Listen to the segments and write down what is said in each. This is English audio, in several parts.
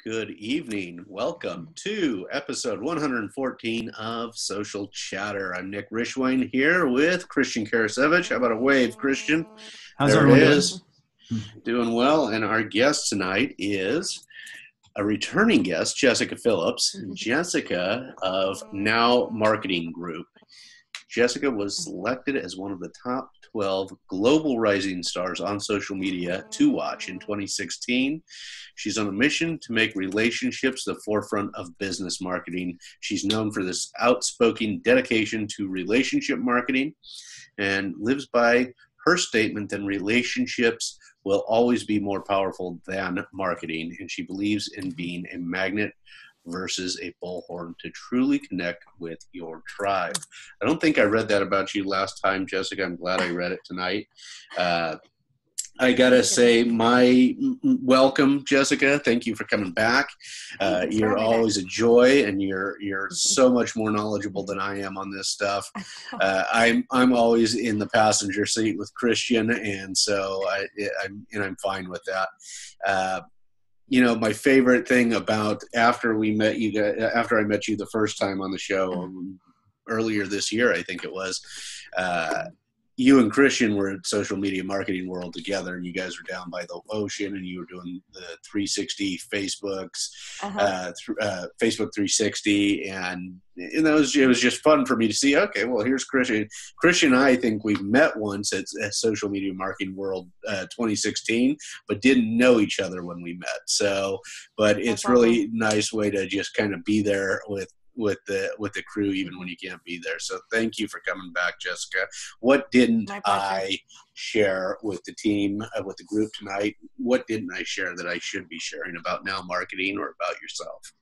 Good evening. Welcome to episode 114 of Social Chatter. I'm Nick Rishwain here with Christian Karasevich. How about a wave, Christian? How's there everyone it is. Doing well. And our guest tonight is a returning guest, Jessika Phillips. Jessika of Now Marketing Group. Jessika was selected as one of the top 12 global rising stars on social media to watch in 2016. She's on a mission to make relationships the forefront of business marketing. She's known for this outspoken dedication to relationship marketing and lives by her statement that relationships will always be more powerful than marketing. And she believes in being a magnet versus a bullhorn to truly connect with your tribe. I don't think I read that about you last time, Jessika. I'm glad I read it tonight. I gotta say, my welcome, Jessika. Thank you for coming back. You're always a joy, and you're so much more knowledgeable than I am on this stuff. I'm always in the passenger seat with Christian, and so I'm fine with that. My favorite thing about after I met you the first time on the show earlier this year, I think it was, you and Christian were at Social Media Marketing World together, and you guys were down by the ocean, and you were doing the 360 Facebook 360, and it was just fun for me to see. Okay, well, here's Christian. Christian and I think we've met once at Social Media Marketing World 2016, but didn't know each other when we met. So, but it's really nice way to just kind of be there with the crew even when you can't be there. So thank you for coming back, Jessika. What didn't I share with the team, with the group tonight? What didn't I share that I should be sharing about Now Marketing or about yourself?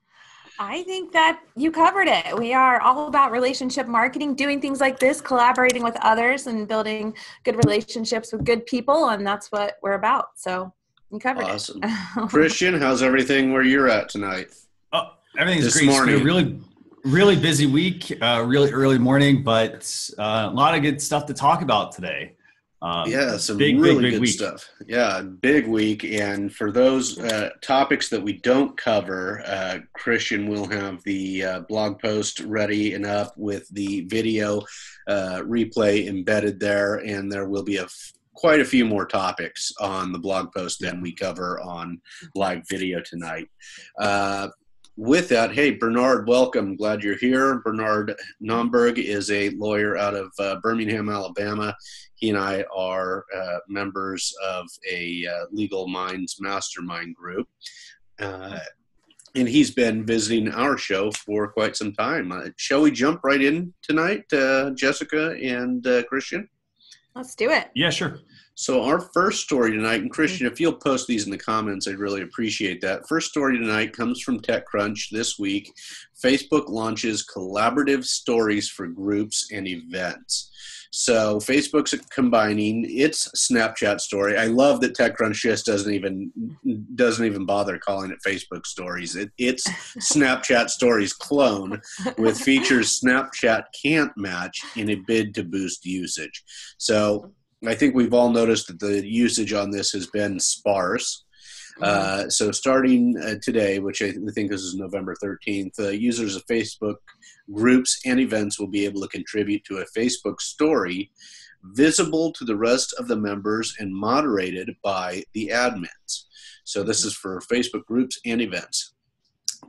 I think that you covered it. We are all about relationship marketing, doing things like this, collaborating with others and building good relationships with good people. And that's what we're about. So you covered it. Awesome. Christian, how's everything where you're at tonight? Oh, everything's great. It's been a really busy week, really early morning, but a lot of good stuff to talk about today. Some big good week. Stuff. Yeah, big week. And for those topics that we don't cover, Christian will have the blog post ready and up with the video replay embedded there, and there will be quite a few more topics on the blog post than we cover on live video tonight. With that, hey, Bernard, welcome. Glad you're here. Bernard Nomberg is a lawyer out of Birmingham, Alabama. He and I are members of a Legal Minds mastermind group. And he's been visiting our show for quite some time. Shall we jump right in tonight, Jessika and Christian? Let's do it. Yeah, sure. So our first story tonight, and Christian, if you'll post these in the comments, I'd really appreciate that. First story tonight comes from TechCrunch this week. Facebook launches collaborative stories for groups and events. So Facebook's combining its Snapchat story. I love that TechCrunch just doesn't even bother calling it Facebook stories. It's Snapchat stories clone with features Snapchat can't match in a bid to boost usage. So I think we've all noticed that the usage on this has been sparse. So starting today, which I think this is November 13th, users of Facebook groups and events will be able to contribute to a Facebook story visible to the rest of the members and moderated by the admins. So this is for Facebook groups and events.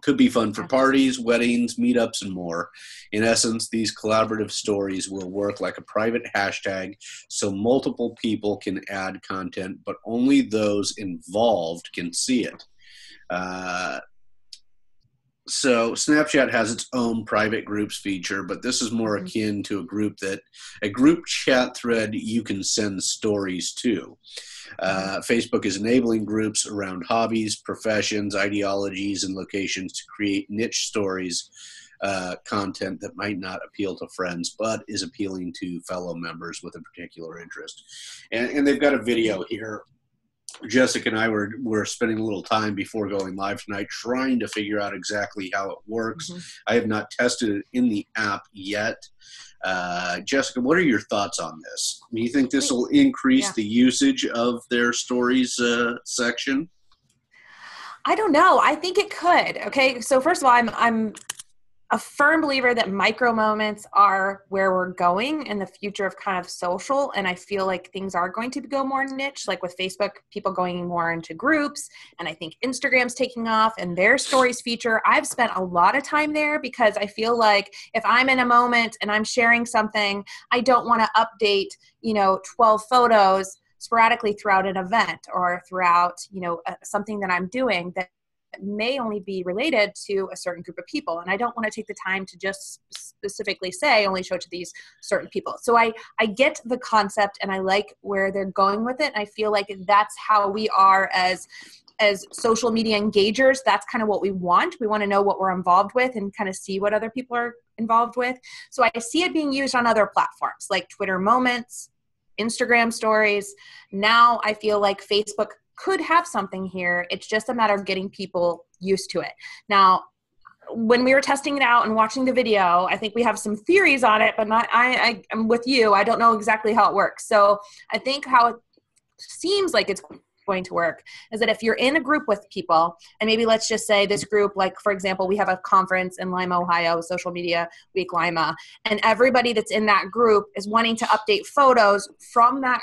Could be fun for parties, weddings, meetups, and more. In essence, these collaborative stories will work like a private hashtag so multiple people can add content, but only those involved can see it. So Snapchat has its own private groups feature, but this is more akin to a group chat thread you can send stories to. Facebook is enabling groups around hobbies, professions, ideologies, and locations to create niche stories, content that might not appeal to friends, but is appealing to fellow members with a particular interest. And they've got a video here. Jessika and I were spending a little time before going live tonight trying to figure out exactly how it works. I have not tested it in the app yet. Jessika, what are your thoughts on this? Do you think this will increase the usage of their stories section? I don't know. I think it could. Okay. So first of all, I'm a firm believer that micro moments are where we're going in the future of kind of social. And I feel like things are going to go more niche, like with Facebook, people going more into groups. And I think Instagram's taking off and their stories feature. I've spent a lot of time there because I feel like if I'm in a moment and I'm sharing something, I don't want to update, 12 photos sporadically throughout an event or throughout, something that I'm doing that may only be related to a certain group of people. And I don't want to take the time to just specifically say, only show it to these certain people. So I get the concept and I like where they're going with it. And I feel like that's how we are as social media engagers. That's kind of what we want. We want to know what we're involved with and kind of see what other people are involved with. So I see it being used on other platforms like Twitter Moments, Instagram stories. Now I feel like Facebook could have something here. It's just a matter of getting people used to it. Now, when we were testing it out and watching the video, I think we have some theories on it, but I'm with you. I don't know exactly how it works. So I think how it seems like it's going to work is that if you're in a group with people, and maybe let's just say this group, like for example, we have a conference in Lima, Ohio, Social Media Week Lima, and everybody that's in that group is wanting to update photos from that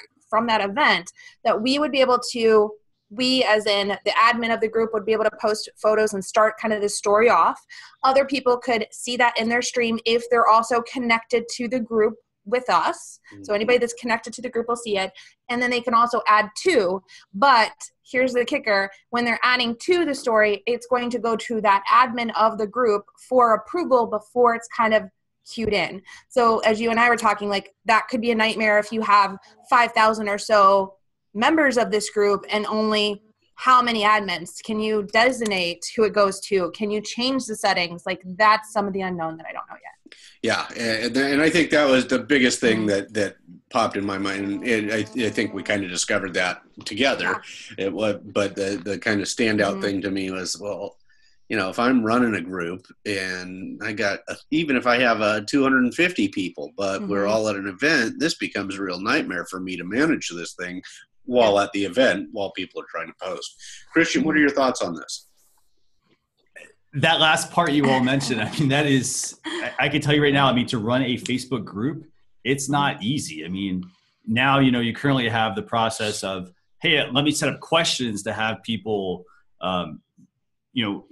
event, that we would be able to, we as in the admin of the group would be able to post photos and start kind of this story off. Other people could see that in their stream if they're also connected to the group with us. So anybody that's connected to the group will see it. And then they can also add to. But here's the kicker. When they're adding to the story, it's going to go to that admin of the group for approval before it's kind of queued in. So as you and I were talking, like that could be a nightmare if you have 5,000 or so members of this group and only how many admins? Can you designate who it goes to? Can you change the settings? Like that's some of the unknown that I don't know yet. Yeah, and I think that was the biggest thing that popped in my mind, and I think we kind of discovered that together. Yeah. But the kind of standout thing to me was, well, if I'm running a group and I got, even if I have 250 people, but we're all at an event, this becomes a real nightmare for me to manage this thing while at the event, while people are trying to post. Christian, what are your thoughts on this? That last part you all mentioned, I mean, that is, I can tell you right now, I mean, to run a Facebook group, it's not easy. I mean, now, you currently have the process of, hey, let me set up questions to have people,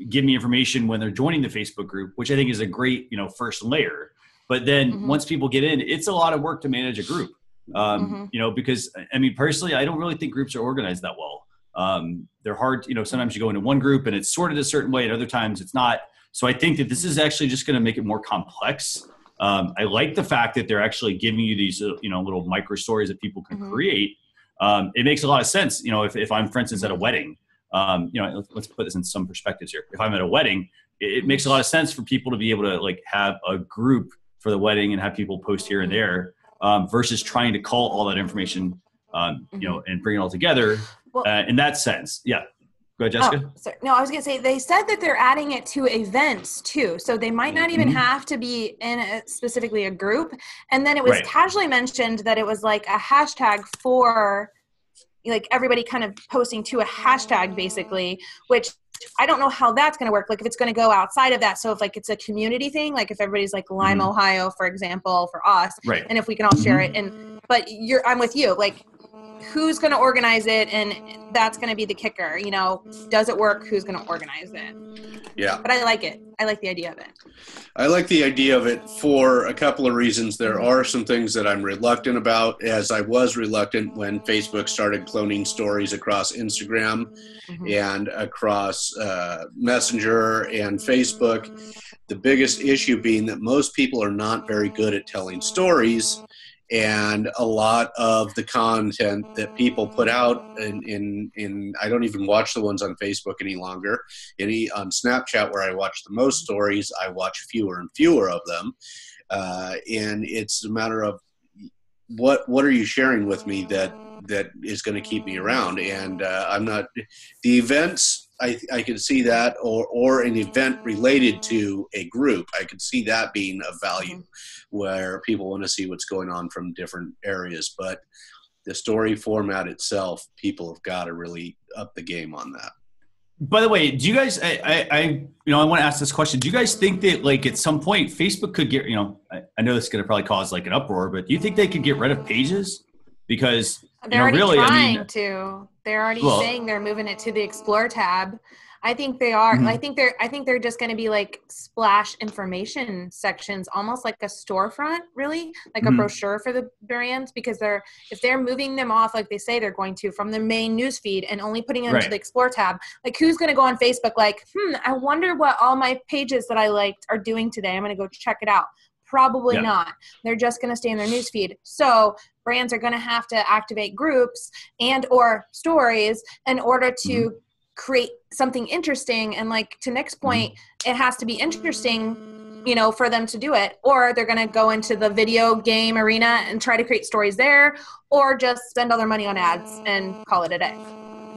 give me information when they're joining the Facebook group, which I think is a great, first layer. But then once people get in, it's a lot of work to manage a group, because I mean, personally, I don't really think groups are organized that well. They're hard, sometimes you go into one group and it's sorted a certain way and other times it's not. So I think that this is actually just going to make it more complex. I like the fact that they're actually giving you these, little micro stories that people can create. It makes a lot of sense. If I'm, for instance, at a wedding, let's put this in some perspectives here. If I'm at a wedding, it makes a lot of sense for people to be able to like have a group for the wedding and have people post here and there, versus trying to call all that information, and bring it all together. Well, in that sense. Yeah. Go ahead, Jessica. Oh, sorry. No, I was going to say, they said that they're adding it to events too. So they might not even have to be in specifically a group. And then it was casually mentioned that it was like a hashtag for like everybody kind of posting to a hashtag basically, which I don't know how that's going to work. Like if it's going to go outside of that. So if like it's a community thing, like if everybody's like Lima, Ohio, for example, for us, and if we can all share it but I'm with you. Like, who's going to organize it? And that's going to be the kicker. Does it work? Who's going to organize it? Yeah. But I like it. I like the idea of it. I like the idea of it for a couple of reasons. There are some things that I'm reluctant about, as I was reluctant when Facebook started cloning stories across Instagram and across Messenger and Facebook. The biggest issue being that most people are not very good at telling stories. And a lot of the content that people put out in I don't even watch the ones on Facebook any longer. On Snapchat, where I watch the most stories, I watch fewer and fewer of them. And it's a matter of what are you sharing with me that is going to keep me around? And I'm not the events. I could see that, or an event related to a group. I could see that being of value, where people want to see what's going on from different areas. But the story format itself, people have got to really up the game on that. By the way, do you guys, I want to ask this question. Do you guys think that like at some point Facebook could get, I know this is going to probably cause like an uproar, but do you think they could get rid of pages? Because, they're already really, trying to. They're already saying they're moving it to the Explore tab. I think they are. I think they're just going to be like splash information sections, almost like a storefront, really, like a brochure for the brands. Because if they're moving them off, like they say they're going to, from the main newsfeed and only putting them to the Explore tab, like who's going to go on Facebook? Like, I wonder what all my pages that I liked are doing today. I'm going to go check it out. Probably not. They're just going to stay in their newsfeed. So brands are going to have to activate groups and or stories in order to create something interesting. And like to Nick's point, it has to be interesting, for them to do it, or they're going to go into the video game arena and try to create stories there, or just spend all their money on ads and call it a day.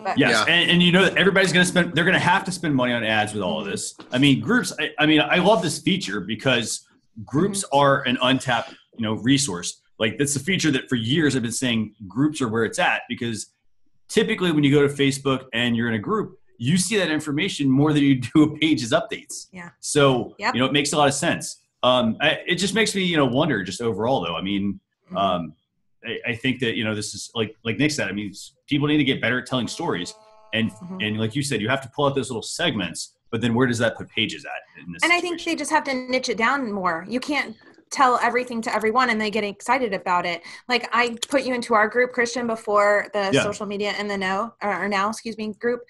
But, and everybody's going to they're going to have to spend money on ads with all of this. I mean, groups, I love this feature because groups are an untapped, resource. Like that's a feature that for years I've been saying groups are where it's at, because typically when you go to Facebook and you're in a group, you see that information more than you do a page's updates. Yeah. So, it makes a lot of sense. It just makes me, wonder just overall though. I mean, I think that, this is like Nick said, I mean, people need to get better at telling stories. And like you said, you have to pull out those little segments, but then where does that put pages at in this situation? I think they just have to niche it down more. You can't tell everything to everyone and they get excited about it. Like I put you into our group, Christian, before the social media in the know or now, group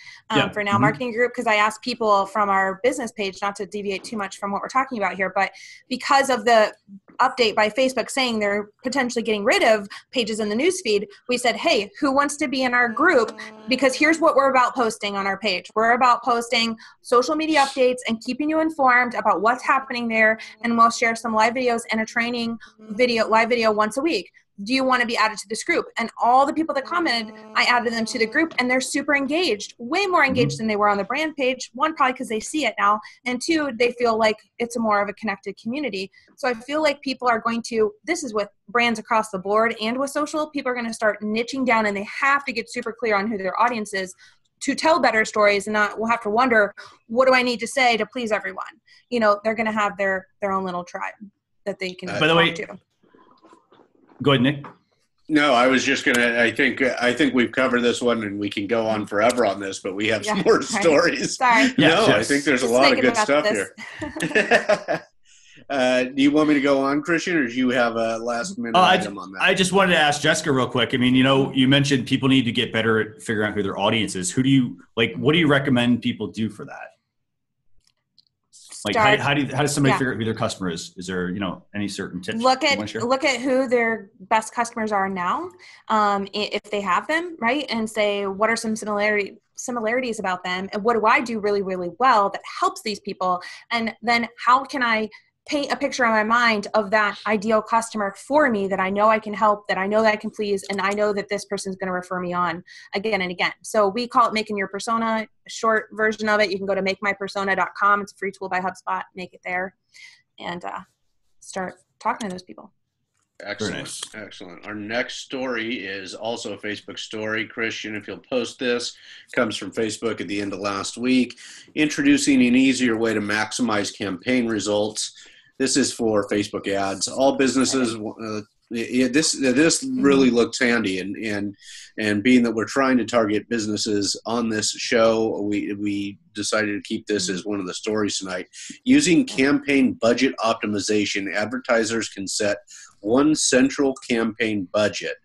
for Now Marketing Group. Cause I asked people from our business page, not to deviate too much from what we're talking about here, but because of the update by Facebook saying they're potentially getting rid of pages in the newsfeed, we said, hey, who wants to be in our group? Because here's what we're about posting on our page. We're about posting social media updates and keeping you informed about what's happening there. And we'll share some live videos and a training live video once a week. Do you want to be added to this group? And all the people that commented, I added them to the group and they're super engaged, way more engaged than they were on the brand page. One, probably because they see it now. And two, they feel like it's a more of a connected community. So I feel like people are going to, this is with brands across the board and with social, people are going to start niching down and they have to get super clear on who their audience is to tell better stories and not, we'll have to wonder, what do I need to say to please everyone? They're going to have their own little tribe that they can by the way, to. Go ahead, Nick. No, I was just gonna. I think we've covered this one, and we can go on forever on this. But we have some more stories. Sorry. I think there's a lot of good stuff here. Do you want me to go on, Christian, or do you have a last minute item on that? I just wanted to ask Jessica real quick. I mean, you mentioned people need to get better at figuring out who their audience is. Who do you like? What do you recommend people do for that? Like how does somebody figure out who their customer is? Is there, any certain tips? Look at who their best customers are now, if they have them, right? And say, what are some similarities about them? And what do I do really, really well that helps these people? And then how can I paint a picture in my mind of that ideal customer for me that I know I can help, that I know that I can please, and I know that this person's going to refer me on again and again. So we call it making your persona. A short version of it, you can go to makemypersona.com. It's a free tool by HubSpot. Make it there and start talking to those people. Excellent. Nice. Excellent. Our next story is also a Facebook story. Christian, if you'll post this, comes from Facebook at the end of last week, introducing an easier way to maximize campaign results. This is for Facebook ads. All businesses, this really looks handy, and being that we're trying to target businesses on this show, we decided to keep this as one of the stories tonight. Using campaign budget optimization, advertisers can set one central campaign budget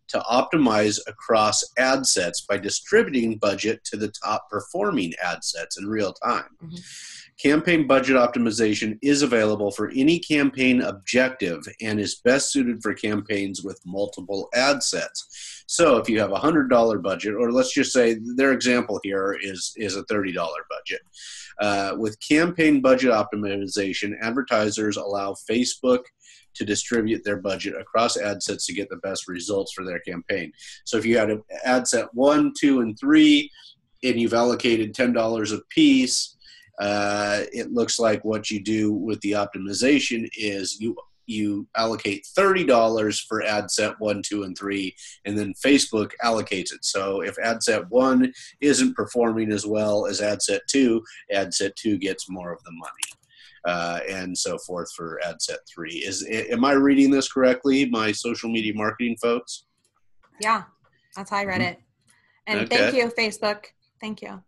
to optimize across ad sets by distributing budget to the top performing ad sets in real time. Campaign budget optimization is available for any campaign objective and is best suited for campaigns with multiple ad sets. So if you have a $100 budget, or let's just say their example here is a $30 budget. With campaign budget optimization, advertisers allow Facebook to distribute their budget across ad sets to get the best results for their campaign. So if you had an ad set 1, 2, and 3, and you've allocated $10 a piece, it looks like what you do with the optimization is you you allocate $30 for ad set 1, 2, and 3, and then Facebook allocates it. So if ad set 1 isn't performing as well as ad set 2 gets more of the money, and so forth for ad set 3. Am I reading this correctly, my social media marketing folks? Yeah, that's how I read it. And Okay. Thank you, Facebook. Thank you.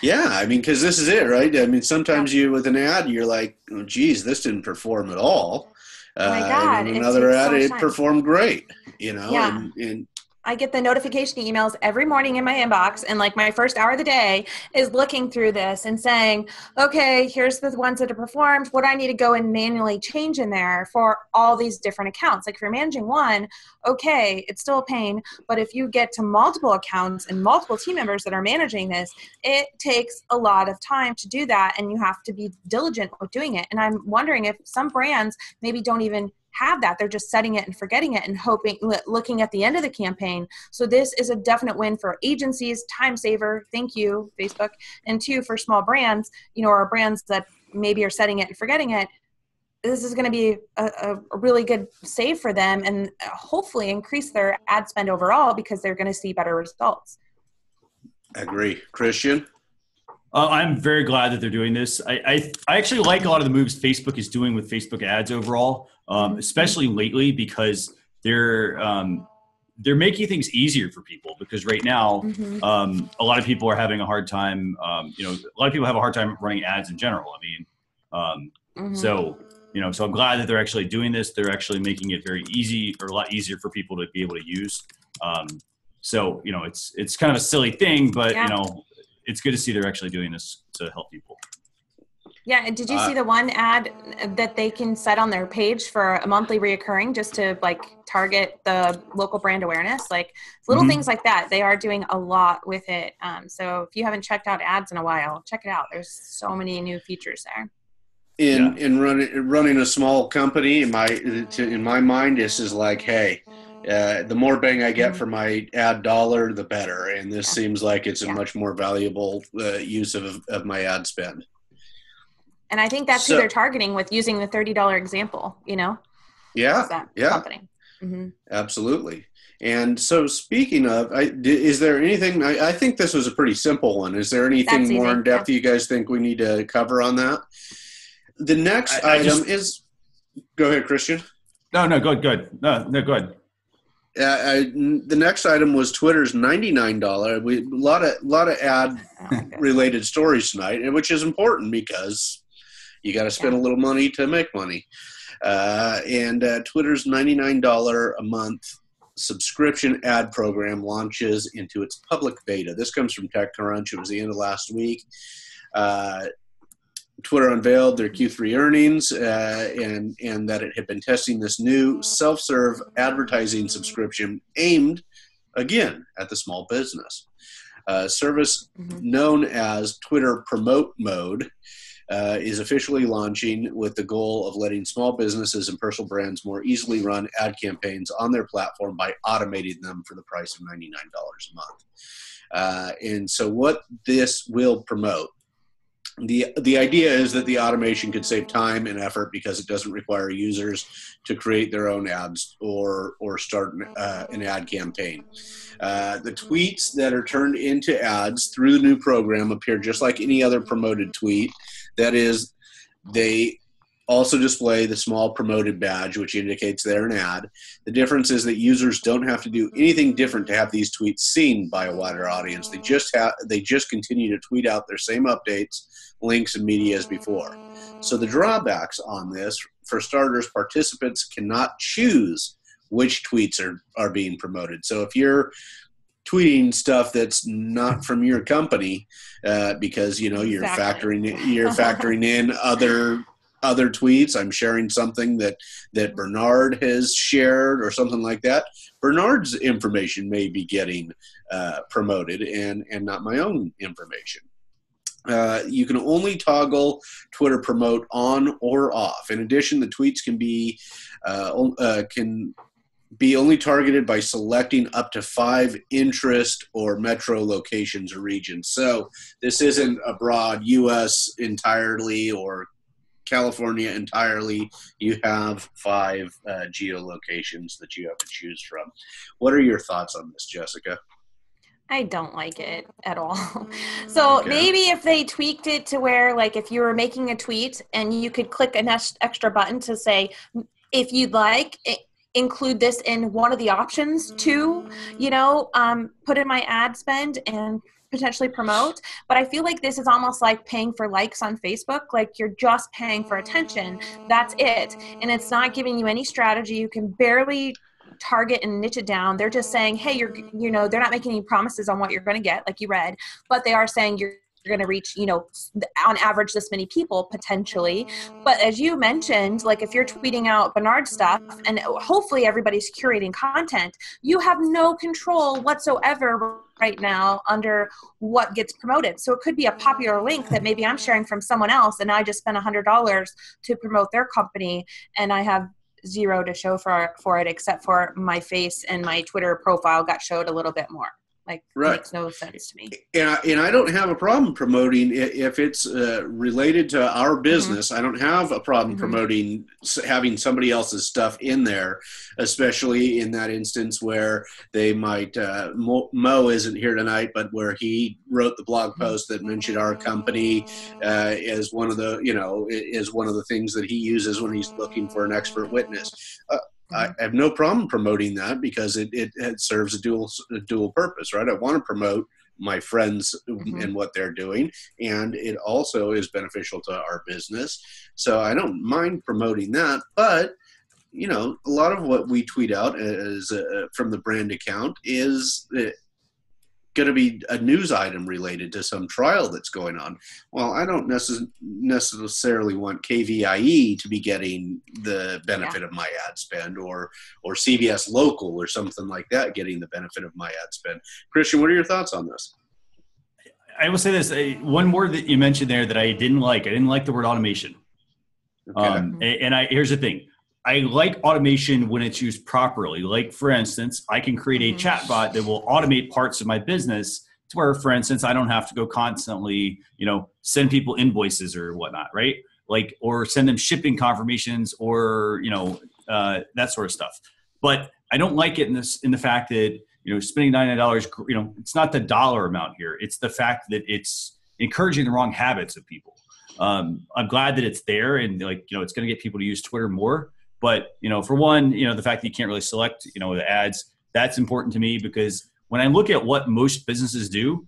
Yeah, I mean, because this is it, right? I mean, sometimes you, with an ad, you're like, oh, geez, this didn't perform at all. Oh my God, And it another takes ad, so much it time. performed great, you know? Yeah. And I get the notification emails every morning in my inbox, and like my first hour of the day is looking through this and saying, okay, here's the ones that are performed. What I need to go and manually change in there for all these different accounts. Like if you're managing one, okay, it's still a pain. But if you get to multiple accounts and multiple team members that are managing this, it takes a lot of time to do that, and you have to be diligent with doing it. And I'm wondering if some brands maybe don't even have that. They're just setting it and forgetting it and hoping, looking at the end of the campaign. So this is a definite win for agencies, time saver. Thank you, Facebook. And 2, for small brands, or brands that maybe are setting it and forgetting it. This is going to be a really good save for them, and hopefully increase their ad spend overall because they're going to see better results. I agree. Christian? I'm very glad that they're doing this. I actually like a lot of the moves Facebook is doing with Facebook ads overall, especially lately, because they're making things easier for people. Because right now, a lot of people are having a hard time. A lot of people have a hard time running ads in general. I mean, so I'm glad that they're actually doing this. They're actually making it very easy, or a lot easier for people to be able to use. So it's kind of a silly thing, but it's good to see they're actually doing this to help people. Yeah, and did you see the one ad that they can set on their page for a monthly reoccurring just to like target the local brand awareness? Like little things like that. They are doing a lot with it. So if you haven't checked out ads in a while, check it out. There's so many new features there. In running a small company, in my mind, this is like, hey, the more bang I get for my ad dollar, the better. And this seems like it's a much more valuable use of my ad spend. And I think that's who they're targeting with using the $30 example, Yeah. Company. Absolutely. And so speaking of, is there anything, I think this was a pretty simple one. Is there anything more in depth you guys think we need to cover on that? The next item is, go ahead, Christian. No, good. No, go ahead. The next item was Twitter's $99. A lot of ad related stories tonight, which is important because you got to spend a little money to make money. And Twitter's $99 a month subscription ad program launches into its public beta. This comes from TechCrunch. It was the end of last week. Twitter unveiled their Q3 earnings and that it had been testing this new self-serve advertising subscription aimed, again, at the small business. Service known as Twitter Promote Mode is officially launching with the goal of letting small businesses and personal brands more easily run ad campaigns on their platform by automating them for the price of $99 a month. And so what this will promote, the idea is that the automation could save time and effort because it doesn't require users to create their own ads or start an ad campaign. The tweets that are turned into ads through the new program appear just like any other promoted tweet. That is, they also display the small promoted badge, which indicates they're an ad. The difference is that users don't have to do anything different to have these tweets seen by a wider audience. They just continue to tweet out their same updates, links, and media as before. So the drawbacks on this, for starters, participants cannot choose which tweets are being promoted. So if you're tweeting stuff that's not from your company, because you're factoring in other tweets. I'm sharing something that Bernard has shared or something like that. Bernard's information may be getting promoted and not my own information. You can only toggle Twitter Promote on or off. In addition, the tweets can be only targeted by selecting up to 5 interest or metro locations or regions. So this isn't a broad U.S. entirely or California entirely. You have 5 geolocations that you have to choose from. What are your thoughts on this, Jessica? I don't like it at all. So maybe if they tweaked it to where, like, if you were making a tweet and you could click an extra button to say, if you'd like, include this in one of the options to, put in my ad spend and potentially promote. But I feel like this is almost like paying for likes on Facebook. Like, you're just paying for attention. That's it. And it's not giving you any strategy. You can barely target and niche it down. They're just saying, hey, they're not making any promises on what you're going to get, like you read, but they are saying you're going to reach, on average this many people potentially. But as you mentioned, like, if you're tweeting out Bernard stuff and hopefully everybody's curating content, you have no control whatsoever right now under what gets promoted. So it could be a popular link that maybe I'm sharing from someone else, and I just spent $100 to promote their company, and I have zero to show for it, except for my face and my Twitter profile got showed a little bit more. Like, right. It makes no sense to me. And I don't have a problem promoting if it's related to our business. Mm-hmm. I don't have a problem promoting having somebody else's stuff in there, especially in that instance where they might, Mo isn't here tonight, but where he wrote the blog post that mentioned our company as one of the, is one of the things that he uses when he's looking for an expert witness. I have no problem promoting that because it serves a dual purpose, right? I want to promote my friends and what they're doing, and it also is beneficial to our business. So I don't mind promoting that, but a lot of what we tweet out is from the brand account is going to be a news item related to some trial that's going on. Well, I don't necessarily want KVIE to be getting the benefit of my ad spend, or CBS Local or something like that getting the benefit of my ad spend. Christian, what are your thoughts on this? I will say this, one word that you mentioned there that I didn't like. I didn't like the word automation. Okay. Here's the thing. I like automation when it's used properly. Like, for instance, I can create a chatbot that will automate parts of my business to where, for instance, I don't have to go constantly, send people invoices or whatnot, right? Like, or send them shipping confirmations or, that sort of stuff. But I don't like it in the fact that, spending $99, it's not the dollar amount here. It's the fact that it's encouraging the wrong habits of people. I'm glad that it's there and it's going to get people to use Twitter more. But, for one, the fact that you can't really select, the ads, that's important to me because when I look at what most businesses do,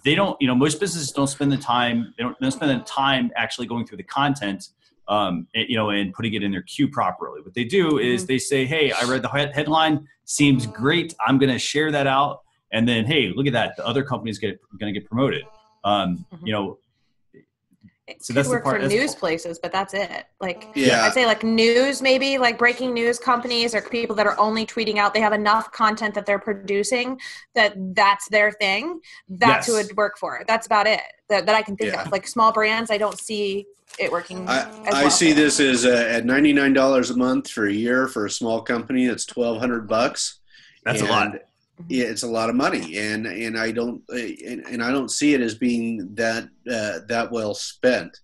they don't, most businesses don't spend the time, they don't spend the time actually going through the content, and putting it in their queue properly. What they do is they say, hey, I read the headline, seems great. I'm going to share that out. And then, hey, look at that. The other company's going to get promoted. So that's work for news places, but that's it. I'd say like news, maybe like breaking news companies or people that are only tweeting out. They have enough content that they're producing that's their thing. That's who it would work for. That's about it that I can think of. Like small brands, I don't see it working. I see this as at $99 a month for a year for a small company. It's $1,200. That's a lot. Yeah, it's a lot of money, and I don't see it as being that well spent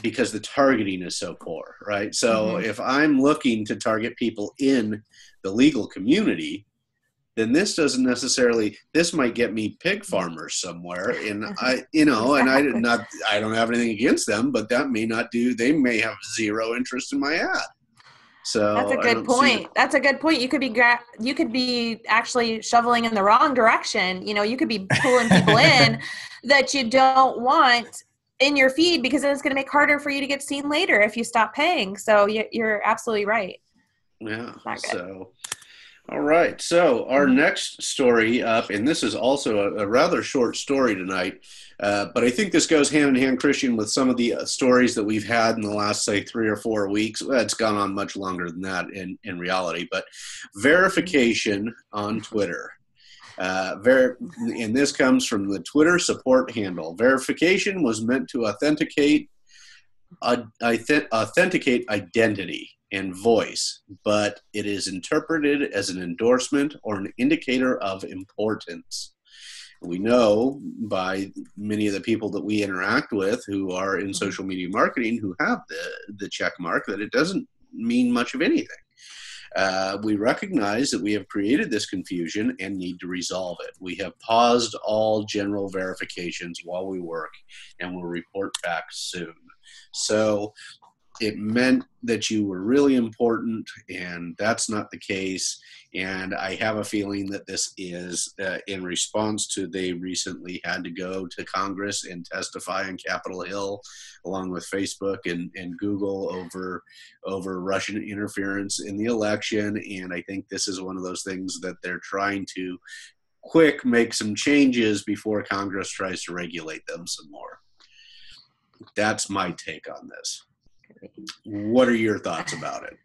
because the targeting is so poor, right? So if I'm looking to target people in the legal community, then this doesn't necessarily. This might get me pig farmers somewhere, and I don't have anything against them, but that may not do. They may have zero interest in my ad. So that's a good point. That's a good point. You could be actually shoveling in the wrong direction. You could be pulling people in that you don't want in your feed because then it's going to make harder for you to get seen later if you stop paying. So you're absolutely right. Yeah. So, all right. So our next story up, and this is also a rather short story tonight, but I think this goes hand in hand, Christian, with some of the stories that we've had in the last, say, 3 or 4 weeks. Well, it's gone on much longer than that in reality, but verification on Twitter. And this comes from the Twitter support handle. Verification was meant to authenticate identity and voice, but it is interpreted as an endorsement or an indicator of importance. We know by many of the people that we interact with who are in social media marketing who have the check mark that it doesn't mean much of anything. We recognize that we have created this confusion and need to resolve it. We have paused all general verifications while we work and will report back soon. So it meant that you were really important, and that's not the case. And I have a feeling that this is in response to they recently had to go to Congress and testify on Capitol Hill, along with Facebook and Google over Russian interference in the election. And I think this is one of those things that they're trying to make some changes before Congress tries to regulate them some more. That's my take on this. What are your thoughts about it?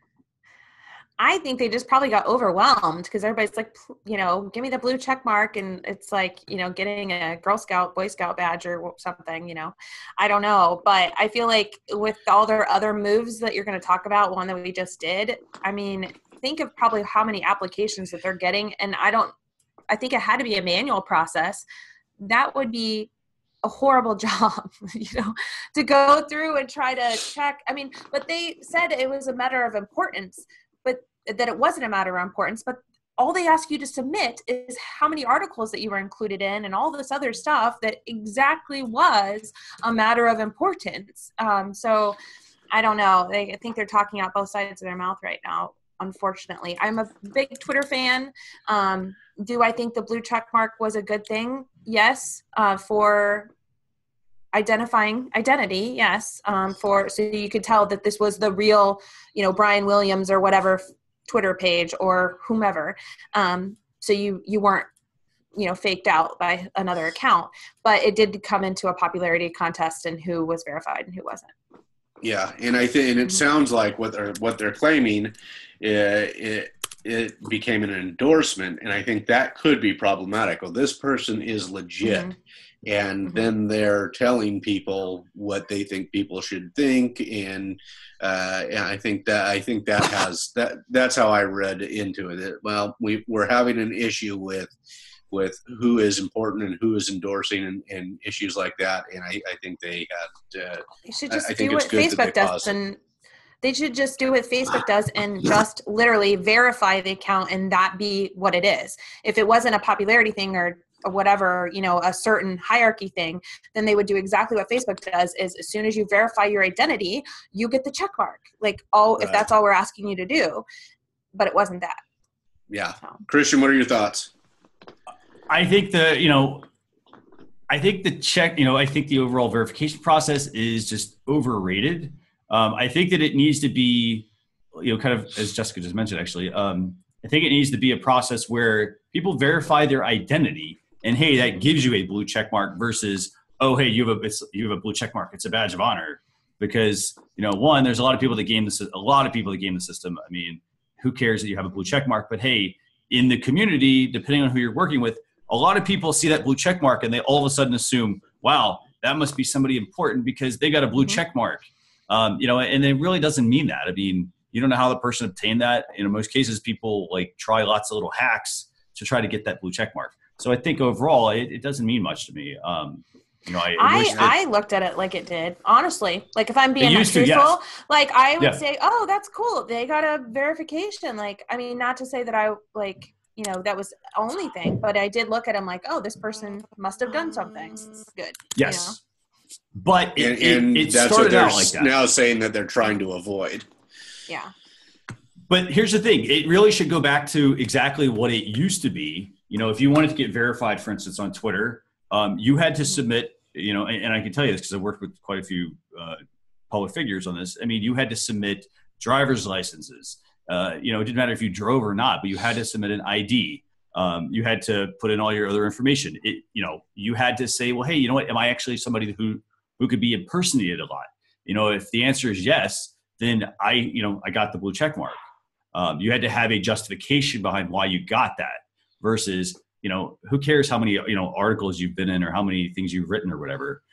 I think they just probably got overwhelmed because everybody's like, give me the blue check mark. And it's like, getting a Girl Scout, Boy Scout badge or something, I don't know. But I feel like with all their other moves that you're going to talk about, one that we just did, I mean, think of probably how many applications that they're getting. And I think it had to be a manual process. That would be a horrible job, to go through and try to check. I mean, but they said it was a matter of importance, but that it wasn't a matter of importance, but all they ask you to submit is how many articles that you were included in and all this other stuff that exactly was a matter of importance. So I don't know. I think they're talking out both sides of their mouth right now, unfortunately. I'm a big Twitter fan. Do I think the blue check mark was a good thing? Yes. For identifying identity. Yes. So you could tell that this was the real, Brian Williams or whatever Twitter page or whomever. So you weren't, faked out by another account, but it did come into a popularity contest and who was verified and who wasn't. Yeah. And I think, and it sounds like what they're claiming, it became an endorsement, and I think that could be problematic. Well, this person is legit, and then they're telling people what they think people should think, and I think that's how I read into it. Well, we're having an issue with who is important and who is endorsing and issues like that, and I think they had. They should just do what Facebook does, and they should just do what Facebook does and just literally verify the account and that be what it is. If it wasn't a popularity thing or whatever, a certain hierarchy thing, then they would do exactly what Facebook does is as soon as you verify your identity, you get the check mark. If that's all we're asking you to do, but it wasn't that. Yeah. So. Christian, what are your thoughts? I think the check, I think the overall verification process is just overrated. I think that it needs to be, kind of as Jessica just mentioned, actually, I think it needs to be a process where people verify their identity and, hey, that gives you a blue check mark versus, oh, hey, you have a blue check mark. It's a badge of honor because, one, there's a lot of people that game the system. I mean, who cares that you have a blue check mark? But hey, in the community, depending on who you're working with, a lot of people see that blue check mark and they all of a sudden assume, wow, that must be somebody important because they got a blue check mark. And it really doesn't mean that. I mean, you don't know how the person obtained that. In most cases, people try lots of little hacks to try to get that blue check mark. So I think overall, it doesn't mean much to me. I looked at it like it did, honestly. If I'm being truthful, I would say, oh, that's cool. They got a verification. Not to say that I that was the only thing, but I did look at them oh, this person must have done something good. Yes. But it that's started what they're out like that. Now saying that they're trying to avoid. Yeah. But here's the thing. It really should go back to exactly what it used to be. If you wanted to get verified, for instance, on Twitter, you had to submit, and I can tell you this because I've worked with quite a few public figures on this. I mean, you had to submit driver's licenses. It didn't matter if you drove or not, but you had to submit an ID. You had to put in all your other information. You had to say, well, hey, you know what? Am I actually somebody who could be impersonated a lot? If the answer is yes, then I got the blue check mark. You had to have a justification behind why you got that versus, who cares how many, articles you've been in or how many things you've written or whatever.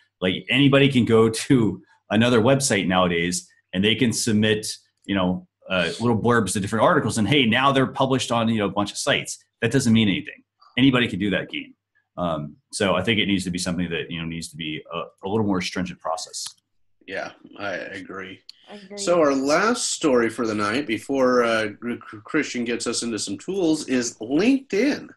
Anybody can go to another website nowadays and they can submit, little blurbs to different articles and hey, now they're published on, a bunch of sites. That doesn't mean anything. Anybody can do that game. So I think it needs to be something that, needs to be a little more stringent process. Yeah, I agree. So our last story for the night before Christian gets us into some tools is LinkedIn.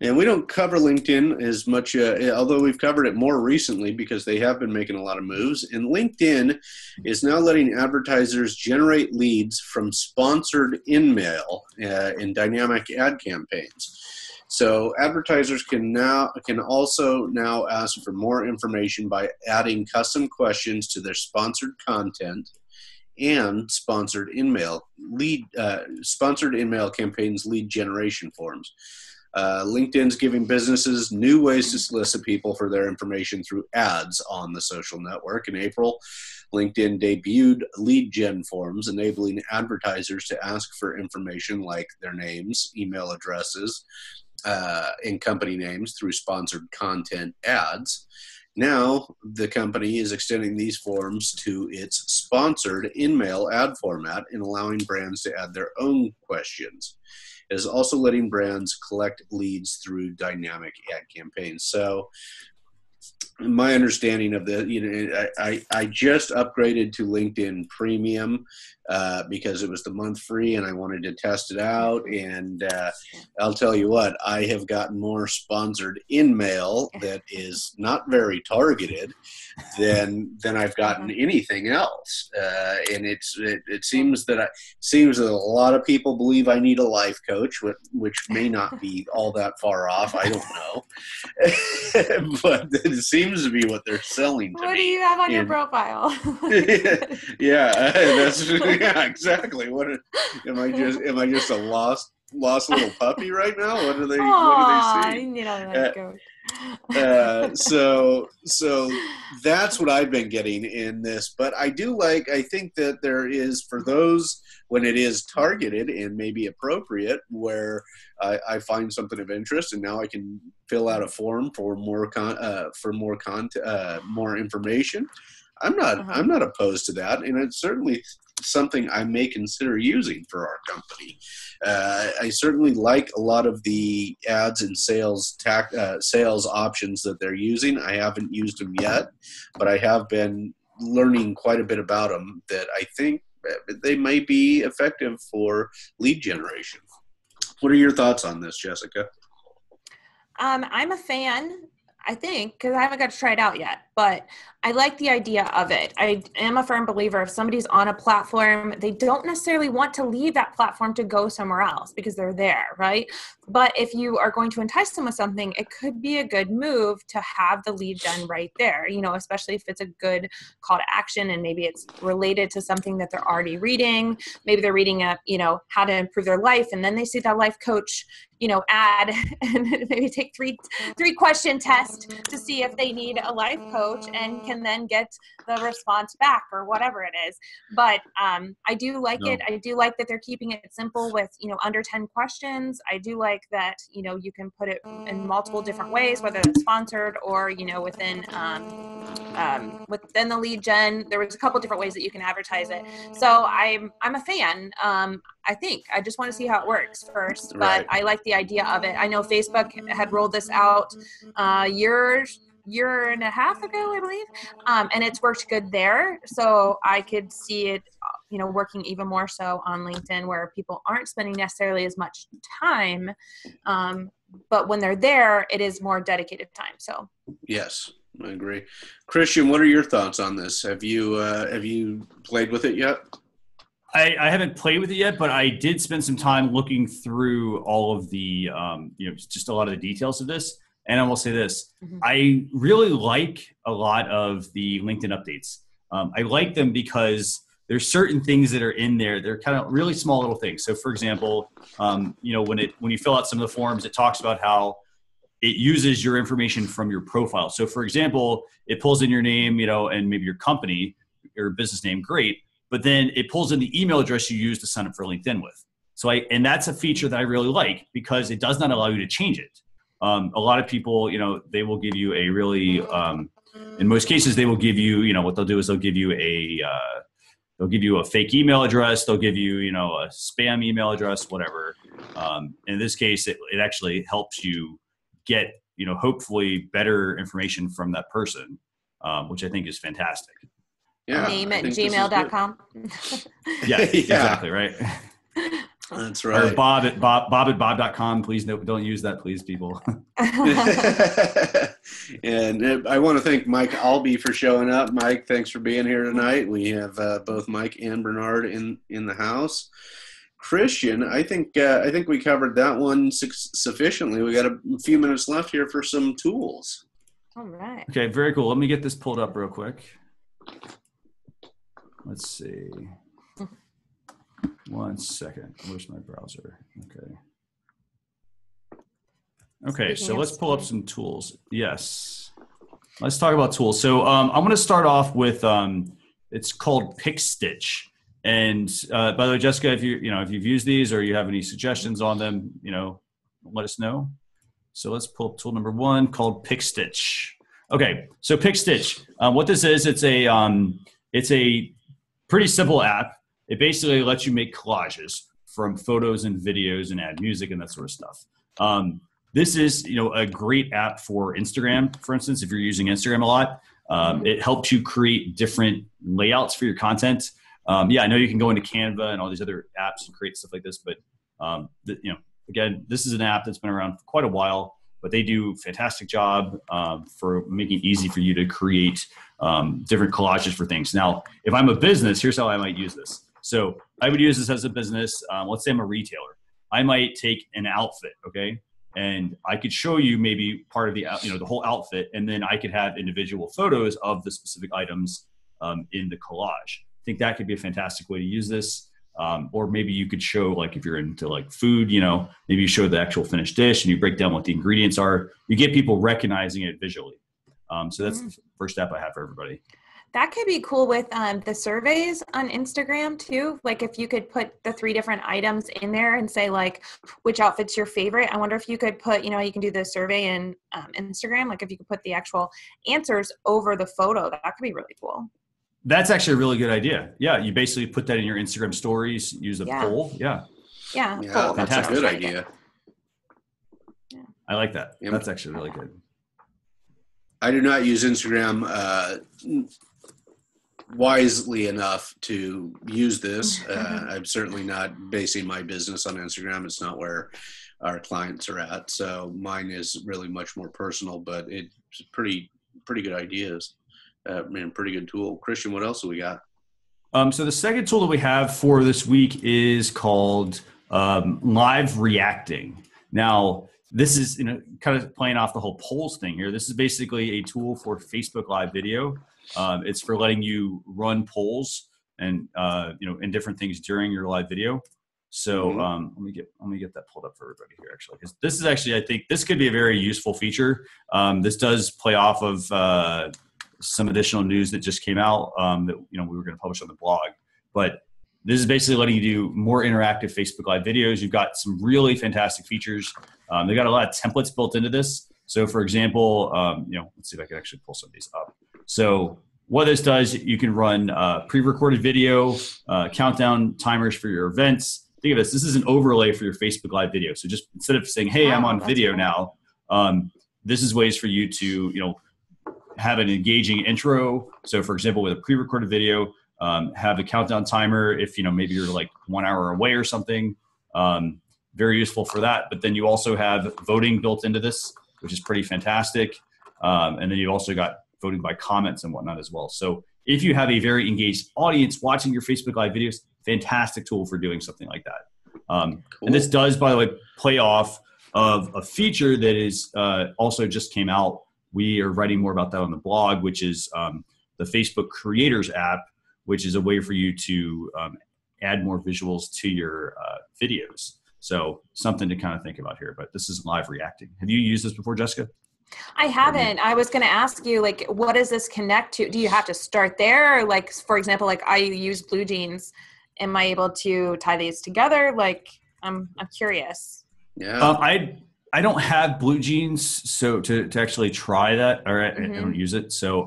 And we don't cover LinkedIn as much, although we've covered it more recently because they have been making a lot of moves. And LinkedIn is now letting advertisers generate leads from sponsored in-mail in dynamic ad campaigns. So advertisers can also now ask for more information by adding custom questions to their sponsored content and sponsored in-mail campaigns lead generation forms. LinkedIn's giving businesses new ways to solicit people for their information through ads on the social network. In April, LinkedIn debuted lead gen forms, enabling advertisers to ask for information like their names, email addresses, and company names through sponsored content ads. Now, the company is extending these forms to its sponsored in-mail ad format and allowing brands to add their own questions. It is also letting brands collect leads through dynamic ad campaigns. So my understanding of I just upgraded to LinkedIn Premium because it was the month free and I wanted to test it out. And I'll tell you what, I have gotten more sponsored in-mail that is not very targeted than I've gotten anything else. And it seems that a lot of people believe I need a life coach, which may not be all that far off. I don't know. But it seems to be what they're selling to me. What do you have on your profile? Yeah, exactly. What am I just a lost little puppy right now? What do they see? You know, so that's what I've been getting in this, but I think that there is, for those when it is targeted and maybe appropriate, where I find something of interest and now I can fill out a form for more information. I'm not opposed to that, and it's certainly something I may consider using for our company. I certainly like a lot of the ads and sales options that they're using. I haven't used them yet, but I have been learning quite a bit about them that I think they may be effective for lead generation. What are your thoughts on this, Jessica? I'm a fan, I think, because I haven't got to try it out yet, but I like the idea of it. I am a firm believer if somebody's on a platform, they don't necessarily want to leave that platform to go somewhere else because they're there, right? But if you are going to entice them with something, it could be a good move to have the lead gen right there, especially if it's a good call to action and maybe it's related to something that they're already reading. Maybe they're reading how to improve their life, and then they see that life coach ad and maybe take three question test to see if they need a life coach and can then get the response back or whatever it is. But I do like it. I do like that they're keeping it simple with, under 10 questions. I do like that, you can put it in multiple different ways, whether it's sponsored or, within the lead gen. There was a couple different ways that you can advertise it. So I'm a fan. I think I just want to see how it works first, but Right. I like the idea of it. I know Facebook had rolled this out year and a half ago, I believe. And it's worked good there. So I could see it, working even more so on LinkedIn, where people aren't spending necessarily as much time. But when they're there, it is more dedicated time. So yes, I agree. Christian, what are your thoughts on this? Have you played with it yet? I haven't played with it yet, but I did spend some time looking through all of the, just a lot of the details of this. And I will say this, I really like a lot of the LinkedIn updates. I like them because there's certain things that are in there. They're kind of really small little things. So for example, when you fill out some of the forms, it talks about how it uses your information from your profile. So for example, it pulls in your name, and maybe your company, your business name, great. But then it pulls in the email address you use to sign up for LinkedIn with. And that's a feature that I really like because it does not allow you to change it. A lot of people, they will give you a really, in most cases, they will give you, what they'll do is they'll give you a fake email address. They'll give you, a spam email address, whatever. In this case, it actually helps you get hopefully better information from that person, which I think is fantastic. Yeah. Name at gmail.com. Yeah, exactly. Right. That's right. Or bob@bob.com. Please don't use that, please, people. And I want to thank Mike Albee for showing up. Mike, thanks for being here tonight. We have both Mike and Bernard in the house. Christian, I think we covered that one sufficiently. We got a few minutes left here for some tools. All right. Okay, very cool. Let me get this pulled up real quick. Let's see. 1 second. Where's my browser? Okay, so let's pull up some tools. Yes. Let's talk about tools. So I'm going to start off with, it's called Pic Stitch. And by the way, Jessica, if you've used these or you have any suggestions on them, let us know. So let's pull up tool number 1 called Pic Stitch. Okay, so Pic Stitch. What this is, it's a pretty simple app. It basically lets you make collages from photos and videos and add music and that sort of stuff. This is, a great app for Instagram, for instance, if you're using Instagram a lot. It helps you create different layouts for your content. I know you can go into Canva and all these other apps and create stuff like this, but again, this is an app that's been around for quite a while, but they do a fantastic job for making it easy for you to create different collages for things. Now, if I'm a business, here's how I might use this. So I would use this as a business. Let's say I'm a retailer. I might take an outfit, okay? And I could show you maybe part of the, the whole outfit, and then I could have individual photos of the specific items in the collage. I think that could be a fantastic way to use this. Or maybe you could show, like, if you're into like food, maybe you show the actual finished dish and you break down what the ingredients are. You get people recognizing it visually. So that's the first step I have for everybody. That could be cool with the surveys on Instagram too. Like if you could put the 3 different items in there and say like, which outfit's your favorite? I wonder if you could put, you can do the survey in Instagram. Like if you could put the actual answers over the photo, that could be really cool. That's actually a really good idea. Yeah. You basically put that in your Instagram stories, use a poll. Yeah. Yeah. Cool. That's a good idea. Yeah. I like that. Yep. That's actually really good. I do not use Instagram wisely enough to use this. I'm certainly not basing my business on Instagram. It's not where our clients are at. So mine is really much more personal, but it's pretty good ideas. Pretty good tool. Christian, what else do we got? So the second tool that we have for this week is called Live Reacting. Now, this is kind of playing off the whole polls thing here. This is basically a tool for Facebook Live video. It's for letting you run polls and and different things during your live video. So let me get that pulled up for everybody here, actually, because this is actually, I think this could be a very useful feature. This does play off of some additional news that just came out that we were going to publish on the blog. But this is basically letting you do more interactive Facebook Live videos. You've got some really fantastic features. They got a lot of templates built into this. So, for example, let's see if I can actually pull some of these up. So what this does, you can run pre-recorded video, countdown timers for your events. Think of this. This is an overlay for your Facebook Live video. So just instead of saying, hey, I'm on video now, this is ways for you to, have an engaging intro. So, for example, with a pre-recorded video, have a countdown timer if, maybe you're like 1 hour away or something. Very useful for that. But then you also have voting built into this, which is pretty fantastic. And then you also got voting by comments and whatnot as well. So if you have a very engaged audience watching your Facebook Live videos, fantastic tool for doing something like that. Cool. And this does, by the way, play off of a feature that is also just came out. We are writing more about that on the blog, which is the Facebook Creators app, which is a way for you to add more visuals to your videos. So something to kind of think about here, but this is live reacting. Have you used this before, Jessica? I haven't. I was going to ask you, like, what does this connect to? Do you have to start there? Or like, for example, like I use Blue Jeans. Am I able to tie these together? Like, I'm curious. Yeah. I don't have Blue Jeans, so to actually try that, or I don't use it. So,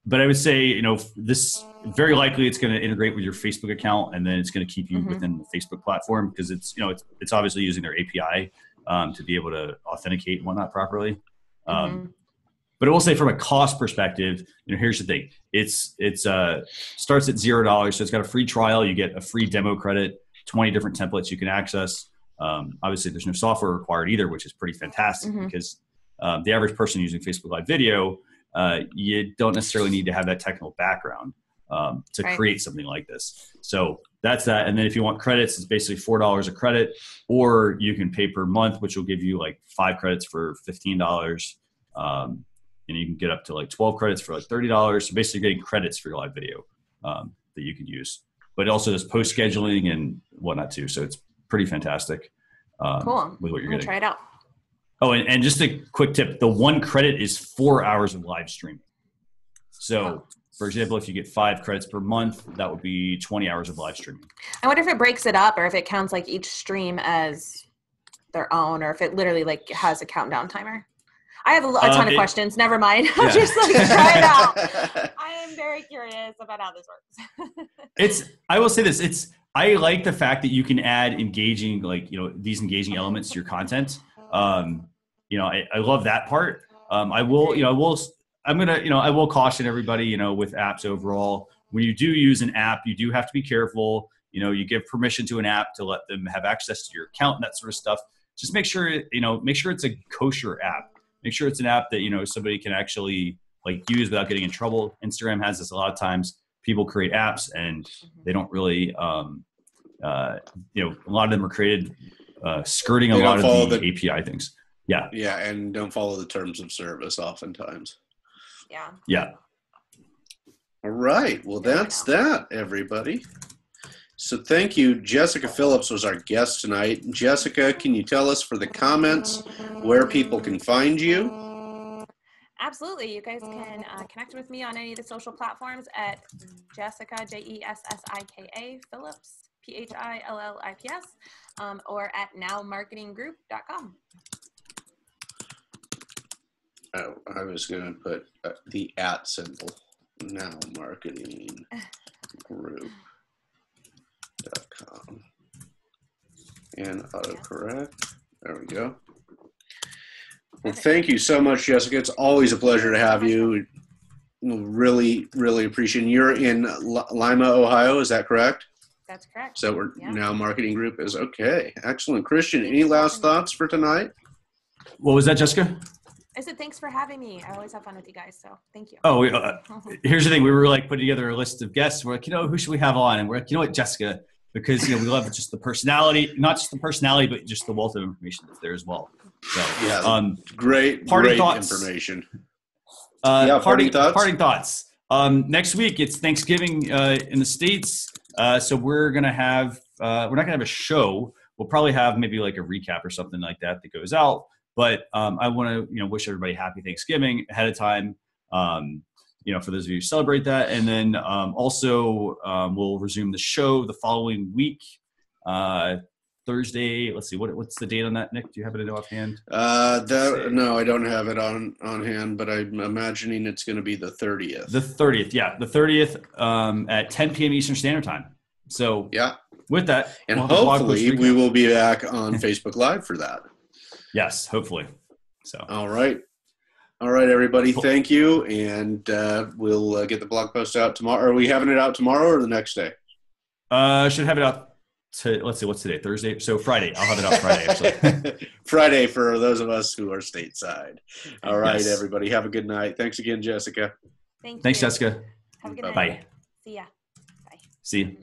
but I would say, this very likely it's going to integrate with your Facebook account, and then it's going to keep you within the Facebook platform because it's obviously using their API to be able to authenticate and whatnot properly. But I will say from a cost perspective, here's the thing. It's starts at $0. So it's got a free trial. You get a free demo credit, 20 different templates you can access. Obviously there's no software required either, which is pretty fantastic because the average person using Facebook Live video, you don't necessarily need to have that technical background to create something like this. So that's that. And then if you want credits, it's basically $4 a credit, or you can pay per month, which will give you like 5 credits for $15. And you can get up to like 12 credits for like $30. So basically getting credits for your live video that you can use. But also there's post scheduling and whatnot too. So it's pretty fantastic cool. with what you're getting. Try it out. Oh, and just a quick tip. The 1 credit is 4 hours of live streaming. So for example, if you get 5 credits per month, that would be 20 hours of live streaming. I wonder if it breaks it up or if it counts like each stream as their own, or if it literally like has a countdown timer. I have a ton of questions. Never mind. I'll just like try it out. I am very curious about how this works. I will say this. I like the fact that you can add engaging, these engaging elements to your content. I love that part. I will caution everybody, with apps overall, when you do use an app, you do have to be careful. You give permission to an app to let them have access to your account and that sort of stuff. Just make sure it's a kosher app. Make sure it's an app that, somebody can actually use without getting in trouble. Instagram has this a lot of times. People create apps and they don't really, a lot of them are created skirting a lot of the API things. Yeah. Yeah. And don't follow the terms of service oftentimes. Yeah. Yeah. All right. Well, that's that, everybody. So thank you. Jessika Phillips was our guest tonight. Jessika, can you tell us for the comments where people can find you? Absolutely. You guys can connect with me on any of the social platforms at Jessika, Jessika, Phillips, Phillips, or at nowmarketinggroup.com. Oh, I was going to put the @ symbol, Now Marketing Group. .com and autocorrect. There we go. Well, thank you so much, Jessika. It's always a pleasure to have you. Really, really appreciate it. You're in Lima, Ohio. Is that correct? That's correct. So we're Now Marketing Group is okay. Excellent. Christian, any last thoughts for tonight? What was that, Jessica? I said, thanks for having me. I always have fun with you guys, so thank you. Oh, here's the thing. We were putting together a list of guests. We're who should we have on? And we're like, what, Jessica? Because, we love just the personality, not just the personality, but just the wealth of information that's there as well. So, great information. Parting thoughts. Next week, it's Thanksgiving in the States. So we're not going to have a show. We'll probably have maybe like a recap or something like that goes out. But I want to, wish everybody happy Thanksgiving ahead of time. For those of you who celebrate that, and then also we'll resume the show the following week, Thursday. Let's see, what's the date on that, Nick? Do you have it offhand? No, I don't have it on hand, but I'm imagining it's going to be the 30th. The 30th, yeah, the 30th at 10 p.m. Eastern Standard Time. So yeah, with that, and hopefully we will be back on Facebook Live for that. Yes, hopefully. So all right, everybody. Thank you, and we'll get the blog post out tomorrow. Are we having it out tomorrow or the next day? Should have it out. Let's see, what's today? Thursday. So Friday. I'll have it out Friday. Actually, Friday for those of us who are stateside. All right, everybody. Have a good night. Thanks again, Jessika. Thanks, Jessica. Have a good night. Bye. See ya. Bye. See you.